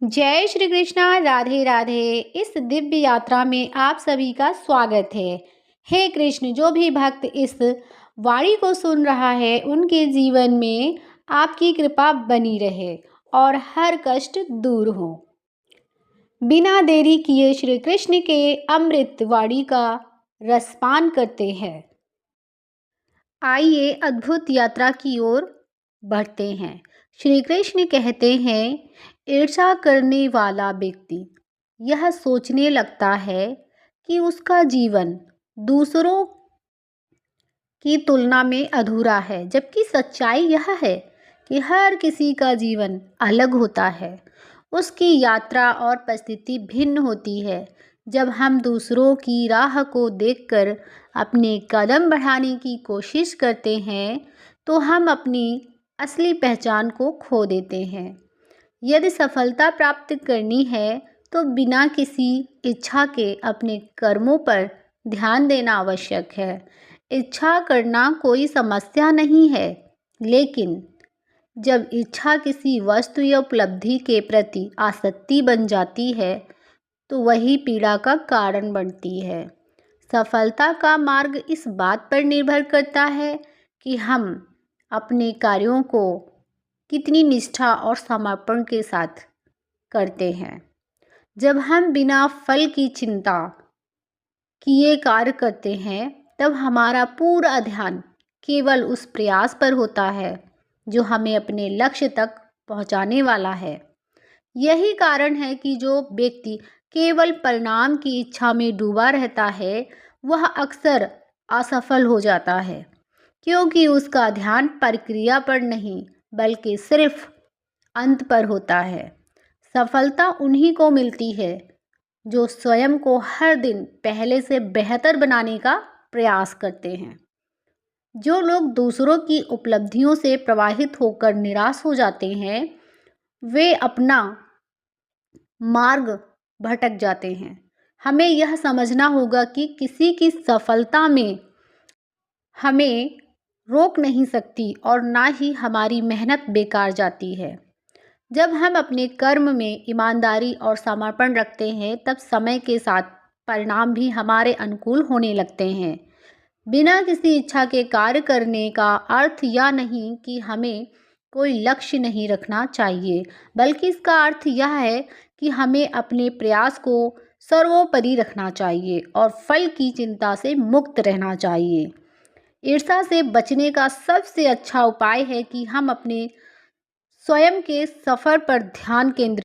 जय श्री कृष्णा, राधे राधे। इस दिव्य यात्रा में आप सभी का स्वागत है। हे कृष्ण, जो भी भक्त इस वाणी को सुन रहा है उनके जीवन में आपकी कृपा बनी रहे और हर कष्ट दूर हो। बिना देरी किए श्री कृष्ण के अमृत वाणी का रसपान करते हैं। आइए अद्भुत यात्रा की ओर बढ़ते हैं। श्री कृष्ण कहते हैं, ईर्ष्या करने वाला व्यक्ति यह सोचने लगता है कि उसका जीवन दूसरों की तुलना में अधूरा है, जबकि सच्चाई यह है कि हर किसी का जीवन अलग होता है। उसकी यात्रा और परिस्थिति भिन्न होती है। जब हम दूसरों की राह को देखकर अपने कदम बढ़ाने की कोशिश करते हैं, तो हम अपनी असली पहचान को खो देते हैं। यदि सफलता प्राप्त करनी है, तो बिना किसी इच्छा के अपने कर्मों पर ध्यान देना आवश्यक है। इच्छा करना कोई समस्या नहीं है, लेकिन जब इच्छा किसी वस्तु या उपलब्धि के प्रति आसक्ति बन जाती है, तो वही पीड़ा का कारण बनती है। सफलता का मार्ग इस बात पर निर्भर करता है कि हम अपने कार्यों को कितनी निष्ठा और समर्पण के साथ करते हैं। जब हम बिना फल की चिंता किए कार्य करते हैं, तब हमारा पूरा ध्यान केवल उस प्रयास पर होता है जो हमें अपने लक्ष्य तक पहुंचाने वाला है। यही कारण है कि जो व्यक्ति केवल परिणाम की इच्छा में डूबा रहता है, वह अक्सर असफल हो जाता है, क्योंकि उसका ध्यान प्रक्रिया पर नहीं बल्कि सिर्फ अंत पर होता है। सफलता उन्हीं को मिलती है जो स्वयं को हर दिन पहले से बेहतर बनाने का प्रयास करते हैं। जो लोग दूसरों की उपलब्धियों से प्रभावित होकर निराश हो जाते हैं, वे अपना मार्ग भटक जाते हैं। हमें यह समझना होगा कि किसी की सफलता में हमें रोक नहीं सकती और ना ही हमारी मेहनत बेकार जाती है। जब हम अपने कर्म में ईमानदारी और समर्पण रखते हैं, तब समय के साथ परिणाम भी हमारे अनुकूल होने लगते हैं। बिना किसी इच्छा के कार्य करने का अर्थ यह नहीं कि हमें कोई लक्ष्य नहीं रखना चाहिए, बल्कि इसका अर्थ यह है कि हमें अपने प्रयास को सर्वोपरि रखना चाहिए और फल की चिंता से मुक्त रहना चाहिए। ईर्ष्या से बचने का सबसे अच्छा उपाय है कि हम अपने स्वयं के सफ़र पर ध्यान केंद्रित